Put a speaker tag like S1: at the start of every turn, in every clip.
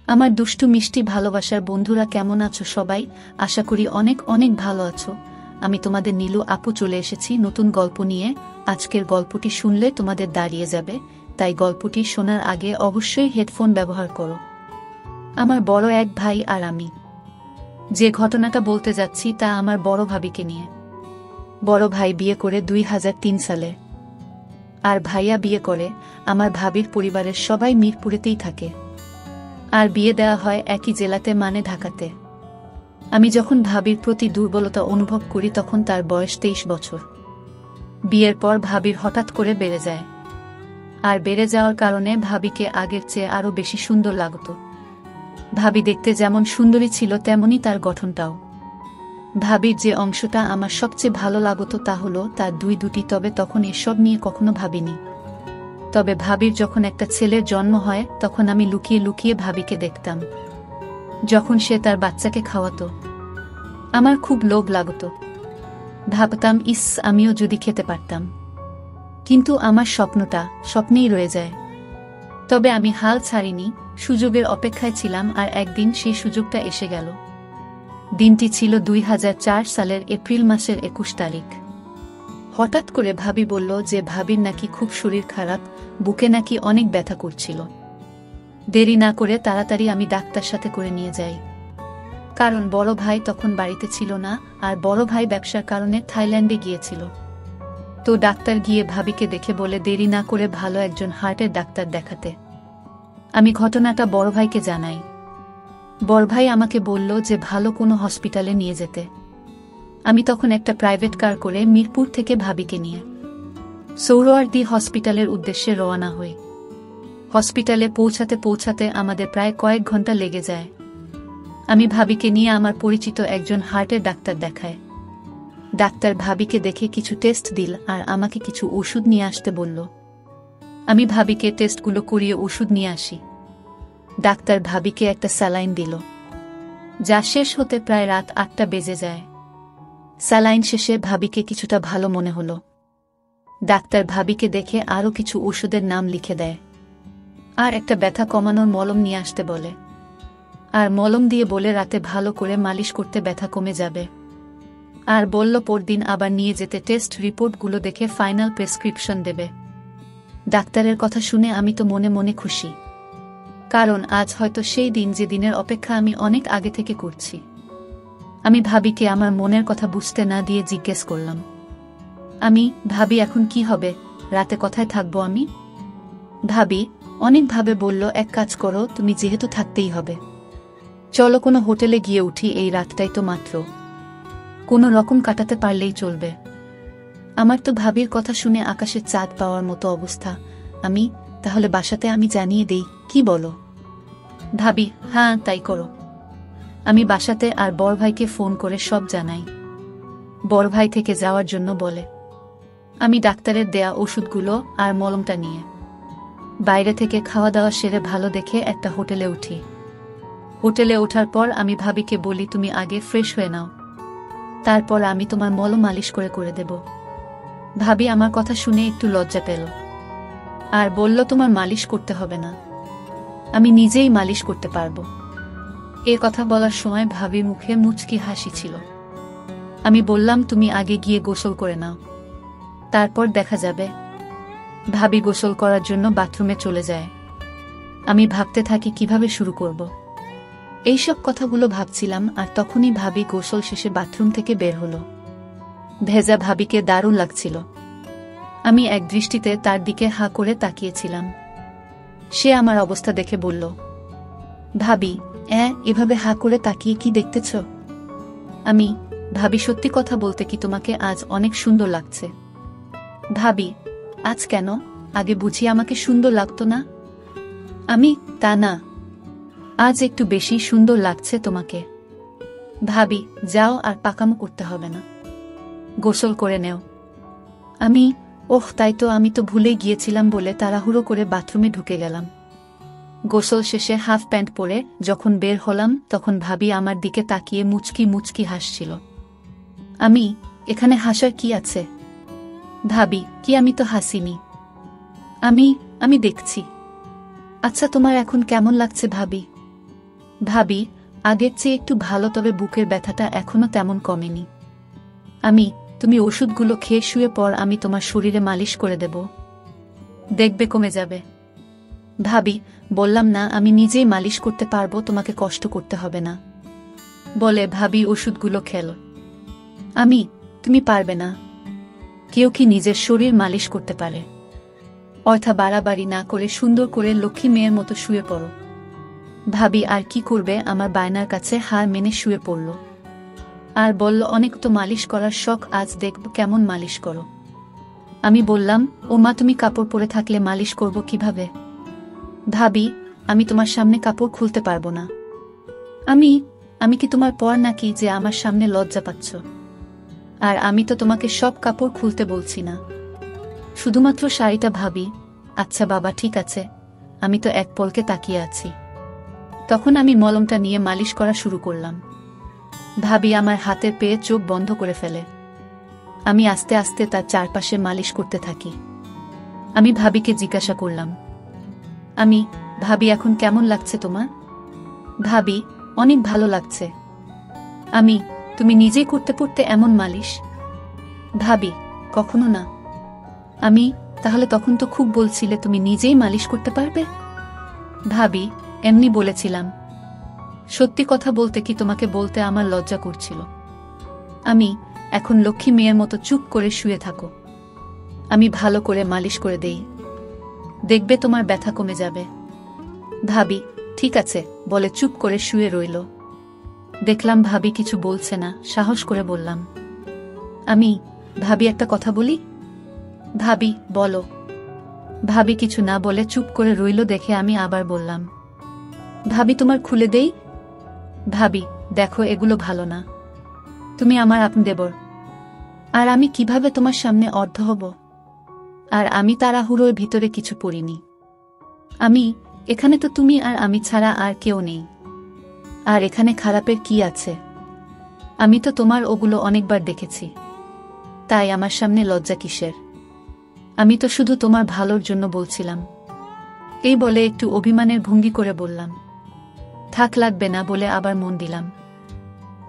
S1: আমার দুষ্টু মিষ্টি ভালোবাসার বন্ধুরা কেমন আছো সবাই? আশা করি অনেক অনেক ভালো আছো। আমি তোমাদের নীলু আপু চলে এসেছি নতুন গল্প নিয়ে। আজকের গল্পটি শুনলে তোমাদের দাঁড়িয়ে যাবে, তাই গল্পটি শোনার আগে অবশ্যই হেডফোন ব্যবহার করো। আমার বড় এক ভাই আর আমি। যে ঘটনাটা বলতে যাচ্ছি তা আমার বড় ভাবিকে নিয়ে। বড় ভাই বিয়ে করে 2003 সালে, আর ভাইয়া বিয়ে করে। আমার ভাবির পরিবারের সবাই মিরপুরেতেই থাকে, আর বিয়ে দেওয়া হয় একই জেলাতে, মানে ঢাকাতে। আমি যখন ভাবির প্রতি দুর্বলতা অনুভব করি তখন তার বয়স 23 বছর। বিয়ের পর ভাবির হঠাৎ করে বেড়ে যায়, আর বেড়ে যাওয়ার কারণে ভাবিকে আগের চেয়ে আরও বেশি সুন্দর লাগত। ভাবি দেখতে যেমন সুন্দরী ছিল তেমনি তার গঠনটাও। ভাবির যে অংশটা আমার সবচেয়ে ভালো লাগত তা হলো তার দুটি, তবে তখন এসব নিয়ে কখনো ভাবিনি। তবে ভাবির যখন একটা ছেলের জন্ম হয় তখন আমি লুকিয়ে লুকিয়ে ভাবিকে দেখতাম যখন সে তার বাচ্চাকে খাওয়াতো। আমার খুব লোভ লাগত। ভাবতাম, ইস, আমিও যদি খেতে পারতাম। কিন্তু আমার স্বপ্নটা স্বপ্নেই রয়ে যায়। তবে আমি হাল ছাড়িনি, সুযোগের অপেক্ষায় ছিলাম, আর একদিন সেই সুযোগটা এসে গেল। দিনটি ছিল 2004 সালের এপ্রিল মাসের 21 তারিখ। হঠাৎ করে ভাবি বলল যে ভাবির নাকি খুব শরীর খারাপ, বুকে নাকি অনেক ব্যথা করছিল। দেরি না করে তাড়াতাড়ি আমি ডাক্তার সাথে করে নিয়ে যাই, কারণ বড় ভাই তখন বাড়িতে ছিল না, আর বড় ভাই ব্যবসার কারণে থাইল্যান্ডে গিয়েছিল। তো ডাক্তার গিয়ে ভাবিকে দেখে বলে দেরি না করে ভালো একজন হার্টের ডাক্তার দেখাতে। আমি ঘটনাটা বড় ভাইকে জানাই। বড় ভাই আমাকে বলল যে ভালো কোনো হসপিটালে নিয়ে যেতে। আমি তখন একটা প্রাইভেট কার করে মিরপুর থেকে ভাবিকে নিয়ে সোহরাওয়ার্দী হসপিটালের উদ্দেশ্যে রওনা হই। হসপিটালে পৌঁছাতে পৌঁছাতে আমাদের প্রায় কয়েক ঘন্টা লেগে যায়। আমি ভাবিকে নিয়ে আমার পরিচিত একজন হার্টের ডাক্তার দেখায়। ডাক্তার ভাবিকে দেখে কিছু টেস্ট দিল আর আমাকে কিছু ওষুধ নিয়ে আসতে বলল। আমি ভাবিকে টেস্টগুলো করিয়ে ওষুধ নিয়ে আসি। ডাক্তার ভাবিকে একটা স্যালাইন দিল, যা শেষ হতে প্রায় রাত 8টা বেজে যায়। স্যালাইন শেষে ভাবিকে কিছুটা ভালো মনে হলো। ডাক্তার ভাবিকে দেখে আরও কিছু ওষুধের নাম লিখে দেয়, আর একটা ব্যথা কমানোর মলম নিয়ে আসতে বলে, আর মলম দিয়ে বলে রাতে ভালো করে মালিশ করতে ব্যথা কমে যাবে। আর বলল পরদিন আবার নিয়ে যেতে টেস্ট রিপোর্টগুলো দেখে ফাইনাল প্রেসক্রিপশন দেবে। ডাক্তারের কথা শুনে আমি তো মনে মনে খুশি, কারণ আজ হয়তো সেই দিন যে দিনের অপেক্ষা আমি অনেক আগে থেকে করছি। আমি ভাবিকে আমার মনের কথা বুঝতে না দিয়ে জিজ্ঞেস করলাম, ভাবি এখন কি হবে, রাতে কোথায় থাকবো আমি? ভাবি অনেকভাবে বলল, এক কাজ করো, তুমি যেহেতু থাকতেই হবে, চলো কোনো হোটেলে গিয়ে উঠি, এই রাতটাই তো মাত্র, কোনো রকম কাটাতে পারলেই চলবে। আমার তো ভাবির কথা শুনে আকাশে চাঁদ পাওয়ার মতো অবস্থা। তাহলে বাসাতে আমি জানিয়ে দেই, কি বলো? ভাবি, হ্যাঁ তাই করো। আমি বাসাতে আর বড় ভাইকে ফোন করে সব জানাই। বড় ভাই থেকে যাওয়ার জন্য বলে। আমি ডাক্তারের দেয়া ওষুধগুলো আর মলমটা নিয়ে বাইরে থেকে খাওয়া দাওয়া সেরে ভালো দেখে একটা হোটেলে উঠি। হোটেলে ওঠার পর আমি ভাবিকে বলি, তুমি আগে ফ্রেশ হয়ে নাও, তারপর আমি তোমার মলম মালিশ করে দেব। ভাবি আমার কথা শুনে একটু লজ্জা পেল, আর বলল, তোমার মালিশ করতে হবে না, আমি নিজেই মালিশ করতে পারবো। এ কথা বলার সময় ভাবির মুখে মুচকি হাসি ছিল। আমি বললাম, তুমি আগে গিয়ে গোসল করে নাও, তারপর দেখা যাবে। ভাবি গোসল করার জন্য বাথরুমে চলে যায়। আমি ভাবতে থাকি কিভাবে শুরু করব। এইসব কথাগুলো ভাবছিলাম, আর তখনই ভাবি গোসল শেষে বাথরুম থেকে বের হলো। ভেজা ভাবিকে দারুণ লাগছিল। আমি এক দৃষ্টিতে তার দিকে হাঁ করে তাকিয়েছিলাম। সে আমার অবস্থা দেখে বলল, ভাবি, এভাবে হাঁ করে তাকিয়ে কি দেখতেছ? ভাবি, সত্যি কথা বলতে কি তোমাকে আজ অনেক সুন্দর লাগছে। ভাবি, আজ কেন? আগে বুঝি আমাকে সুন্দর লাগতো না? তা না, আজ একটু বেশি সুন্দর লাগছে তোমাকে। ভাবি, যাও, আর পাকামো করতে হবে না, গোসল করে নেও। ওহ তাই তো, আমি তো ভুলেই গিয়েছিলাম বলে তাড়াহুড়ো করে বাথরুমে ঢুকে গেলাম। গোসল শেষে হাফ প্যান্ট পরে যখন বের হলাম তখন ভাবি আমার দিকে তাকিয়ে মুচকি মুচকি হাসছিল। এখানে হাসার কি আছে? ভাবি, কি আমি তো হাসিনি। আমি দেখছি। আচ্ছা, তোমার এখন কেমন লাগছে ভাবি? ভাবি, আগের চেয়ে একটু ভালো, তবে বুকের ব্যথাটা এখনো তেমন কমেনি। তুমি ওষুধগুলো খেয়ে শুয়ে পড়, আমি তোমার শরীরে মালিশ করে দেব, দেখবে কমে যাবে। ভাবি, বললাম না আমি নিজেই মালিশ করতে পারবো, তোমাকে কষ্ট করতে হবে না, বলে ভাবি ওষুধগুলো খেল। তুমি পারবে না? কেউ কি নিজের শরীর মালিশ করতে পারে? অর্থা বাড়াবাড়ি না করে সুন্দর করে লক্ষ্মী মেয়ের মতো শুয়ে পড়ো। ভাবি আর কি করবে, আমার বায়নার কাছে হার মেনে শুয়ে পড়ল আর বলল, অনেক তো মালিশ করার শখ, আজ দেখব কেমন মালিশ করো। আমি বললাম, ও মা, তুমি কাপড় পরে থাকলে মালিশ করব কিভাবে? ভাবি, আমি তোমার সামনে কাপড় খুলতে পারবো না। আমি কি তোমার পর নাকি যে আমার সামনে লজ্জা পাচ্ছ? আর আমি তো তোমাকে সব কাপড় খুলতে বলছি না, শুধুমাত্র শাড়িটা। ভাবি, আচ্ছা বাবা, ঠিক আছে, আমি তো এক পলকে তাকিয়ে আছি। তখন আমি মলমটা নিয়ে মালিশ করা শুরু করলাম। ভাবি আমার হাতের পেয়ে চোখ বন্ধ করে ফেলে। আমি আস্তে আস্তে তার চারপাশে মালিশ করতে থাকি। আমি ভাবিকে জিজ্ঞাসা করলাম, ভাবি, এখন কেমন লাগছে তোমার? ভাবি, অনেক ভালো লাগছে। তুমি নিজেই করতে পড়তে এমন মালিশ? ভাবি, কখনো না। তাহলে তখন তো খুব বলছিলে তুমি নিজেই মালিশ করতে পারবে। ভাবি, এমনি বলেছিলাম। সত্যি কথা বলতে কি তোমাকে বলতে আমার লজ্জা করছিল। এখন লক্ষ্মী মেয়ের মতো চুপ করে শুয়ে থাকো, আমি ভালো করে মালিশ করে দেই, দেখবে তোমার ব্যথা কমে যাবে। ভাবি, ঠিক আছে বলে চুপ করে শুয়ে রইল। দেখলাম ভাবি কিছু বলছে না, সাহস করে বললাম, ভাবি একটা কথা বলি। ভাবি, বলো। ভাবি কিছু না বলে চুপ করে রইল দেখে আমি আবার বললাম, ভাবি তোমার খুলে দেই। ভাবি, দেখো এগুলো ভালো না, তুমি আমার আপন দেবর, আর আমি কিভাবে তোমার সামনে অর্ধ হব? আর আমি তাড়াহুড়োর ভিতরে কিছু পড়িনি। এখানে তো তুমি আর আমি ছাড়া আর কেউ নেই। আর এখানে খারাপের কি আছে? আমি তো তোমার ওগুলো অনেকবার দেখেছি, তাই আমার সামনে লজ্জা কিসের? আমি তো শুধু তোমার ভালোর জন্য বলছিলাম। এই বলে একটু অভিমানের ভঙ্গি করে বললাম, থাক লাগবে না, বলে আবার মন দিলাম।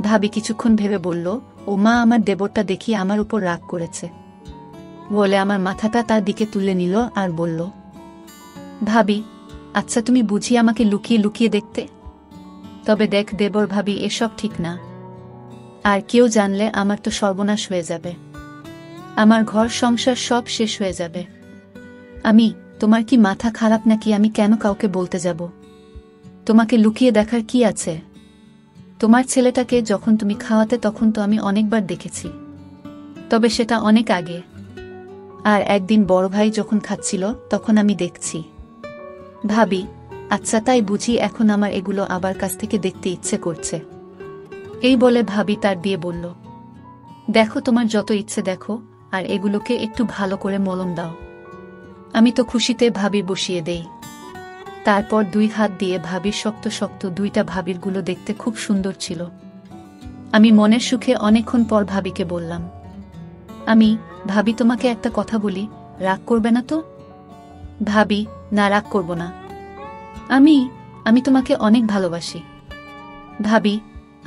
S1: ভাবি কিছুক্ষণ ভেবে বলল, ও মা, আমার দেবরটা দেখি আমার উপর রাগ করেছে, বলে আমার মাথাটা তার দিকে তুলে নিল আর বলল, ভাবি, আচ্ছা তুমি বুঝি আমাকে লুকিয়ে লুকিয়ে দেখতে? তবে দেখ দেবর ভাবি, এসব ঠিক না, আর কেউ জানলে আমার তো সর্বনাশ হয়ে যাবে, আমার ঘর সংসার সব শেষ হয়ে যাবে। তোমার কি মাথা খারাপ নাকি? আমি কেন কাউকে বলতে যাব? তোমাকে লুকিয়ে দেখার কি আছে? তোমার ছেলেটাকে যখন তুমি খাওয়াতে তখন তো আমি অনেকবার দেখেছি, তবে সেটা অনেক আগে। আর একদিন বড় ভাই যখন খাচ্ছিল তখন আমি দেখছি। ভাবি, আচ্ছা তাই বুঝি, এখন আমার এগুলো আবার কাছ থেকে দেখতে ইচ্ছে করছে। এই বলে ভাবি তার দিয়ে বলল, দেখো তোমার যত ইচ্ছে দেখো, আর এগুলোকে একটু ভালো করে মলম দাও। আমি তো খুশিতে ভাবি বসিয়ে দেই। তারপর দুই হাত দিয়ে ভাবির শক্ত শক্ত দুইটা ভাবিরগুলো দেখতে খুব সুন্দর ছিল। আমি মনের সুখে অনেকক্ষণ পর ভাবিকে বললাম, ভাবি তোমাকে একটা কথা বলি, রাগ করবে না তো? ভাবি, না রাগ করব না। আমি তোমাকে অনেক ভালোবাসি। ভাবি,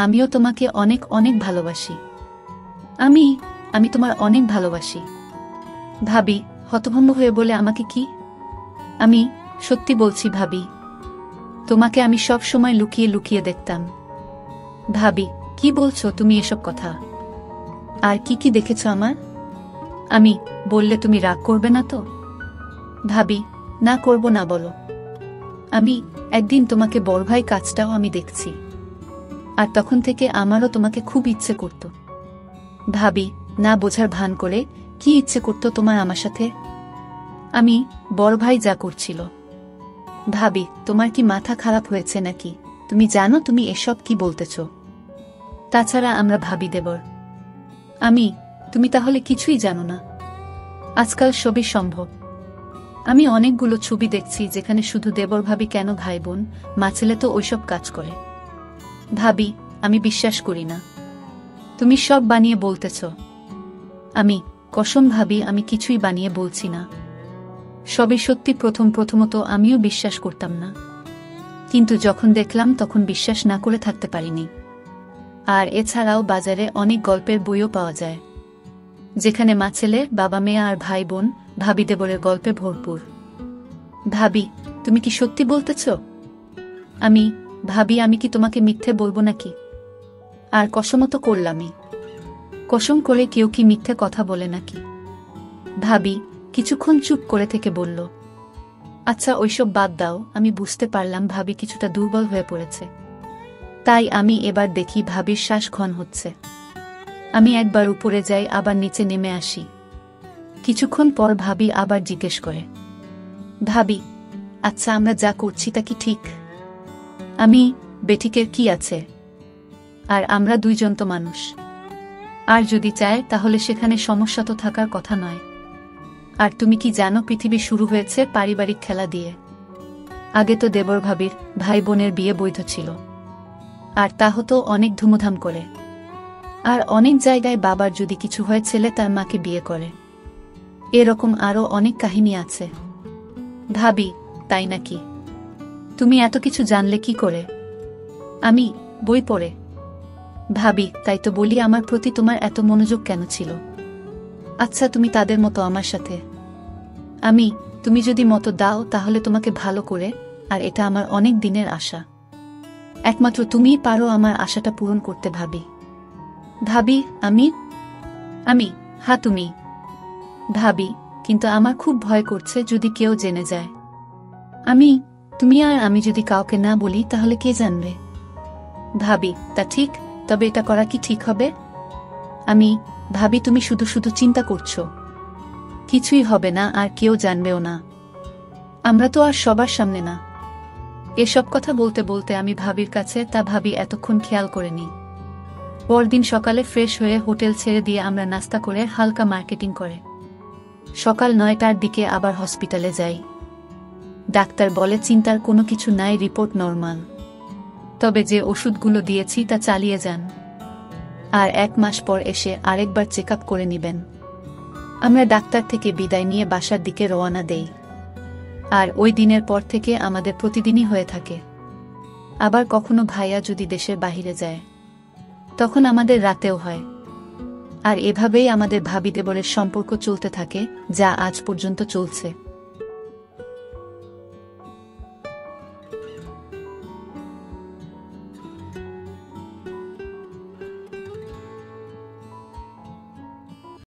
S1: আমিও তোমাকে অনেক অনেক ভালোবাসি। আমি তোমার অনেক ভালোবাসি। ভাবি হতভম্ব হয়ে বলে, আমাকে কি? আমি সত্যি বলছি ভাবি, তোমাকে আমি সব সময় লুকিয়ে লুকিয়ে দেখতাম। ভাবি, কি বলছো তুমি এসব কথা? আর কি কি দেখেছ আমার? বললে তুমি রাগ করবে না তো? ভাবি, না করব না, বলো। একদিন তোমাকে বড় ভাই কাজটাও আমি দেখছি, আর তখন থেকে আমারও তোমাকে খুব ইচ্ছে করত। ভাবি, না বোঝার ভান করে, কি ইচ্ছে করত তোমার আমার সাথে? বড় ভাই যা করছিল। ভাবি, তোমার কি মাথা খারাপ হয়েছে নাকি? তুমি জানো তুমি এসব কি বলতেছ? তাছাড়া আমরা ভাবি দেবর। তুমি তাহলে কিছুই জানো না? আজকাল সবই সম্ভব। আমি অনেকগুলো ছবি দেখছি যেখানে শুধু দেবর ভাবি কেন, ভাই বোন মা ছেলে তো ওইসব কাজ করে। ভাবি, আমি বিশ্বাস করি না, তুমি সব বানিয়ে বলতেছ। কসম ভাবি, আমি কিছুই বানিয়ে বলছি না, সবই সত্যি। প্রথমত আমিও বিশ্বাস করতাম না, কিন্তু যখন দেখলাম তখন বিশ্বাস না করে থাকতে পারিনি। আর এছাড়াও বাজারে অনেক গল্পের বইও পাওয়া যায়, যেখানে মা ছেলে, বাবা মেয়ে আর ভাই বোন, ভাবি দেবরের গল্পে ভরপুর। ভাবি, তুমি কি সত্যি বলতেছ? ভাবি, আমি কি তোমাকে মিথ্যে বলবো নাকি? আর কসমও তো করলামই। কসম করে কেউ কি মিথ্যে কথা বলে নাকি? ভাবি কিছুক্ষণ চুপ করে থেকে বলল, আচ্ছা ওইসব বাদ দাও। আমি বুঝতে পারলাম ভাবি কিছুটা দুর্বল হয়ে পড়েছে। তাই আমি এবার দেখি ভাবির শ্বাস ঘন হচ্ছে। আমি একবার উপরে যাই, আবার নিচে নেমে আসি। কিছুক্ষণ পর ভাবি আবার জিজ্ঞেস করে, ভাবি আচ্ছা আমরা যা করছি তা কি ঠিক? বেঠিকের কি আছে? আর আমরা দুইজন তো মানুষ। আর যদি চায় তাহলে সেখানে সমস্যা তো থাকার কথা নয়। আর তুমি কি জানো পৃথিবী শুরু হয়েছে পারিবারিক খেলা দিয়ে? আগে তো দেবর ভাবির ভাই বোনের বিয়ে বৈধ ছিল, আর তা হতো অনেক ধুমধাম করে। আর অনেক জায়গায় বাবার যদি কিছু হয় ছেলে তার মাকে বিয়ে করে। এরকম আরও অনেক কাহিনী আছে। ভাবি তাই নাকি? তুমি এত কিছু জানলে কি করে? বই পড়ে। ভাবি তাই তো বলি, আমার প্রতি তোমার এত মনোযোগ কেন ছিল? আচ্ছা তুমি তাদের মতো আমার সাথে। তুমি যদি মতো দাও তাহলে তোমাকে ভালো করে, আর এটা আমার অনেক দিনের আশা। একমাত্র তুমিই পারো আমার আশাটা পূরণ করতে। ভাবি হ্যাঁ তুমি। ভাবি কিন্তু আমার খুব ভয় করছে যদি কেউ জেনে যায়। তুমি আর আমি যদি কাউকে না বলি তাহলে কে জানবে? ভাবি তা ঠিক, তবে এটা করা কি ঠিক হবে? ভাবি তুমি শুধু শুধু চিন্তা করছো। কিছুই হবে না, আর কেউ জানবেও না। আমরা তো আর সবার সামনে না। এসব কথা বলতে বলতে আমি ভাবির কাছে, তা ভাবি এতক্ষণ খেয়াল করেনি। পরদিন সকালে ফ্রেশ হয়ে হোটেল ছেড়ে দিয়ে আমরা নাস্তা করে হালকা মার্কেটিং করে সকাল 9টার দিকে আবার হসপিটালে যাই। ডাক্তার বলে চিন্তার কোনো কিছু নাই, রিপোর্ট নরমাল। তবে যে ওষুধগুলো দিয়েছি তা চালিয়ে যান, আর 1 মাস পর এসে আরেকবার চেক আপ করে নিবেন। আমরা ডাক্তার থেকে বিদায় নিয়ে বাসার দিকে রওনা দেই। আর ওই দিনের পর থেকে আমাদের প্রতিদিনই হয়ে থাকে। আবার কখনো ভাইয়া যদি দেশের বাহিরে যায় তখন আমাদের রাতেও হয়। আর এভাবেই আমাদের ভাবি দেবরের সম্পর্ক চলতে থাকে, যা আজ পর্যন্ত চলছে।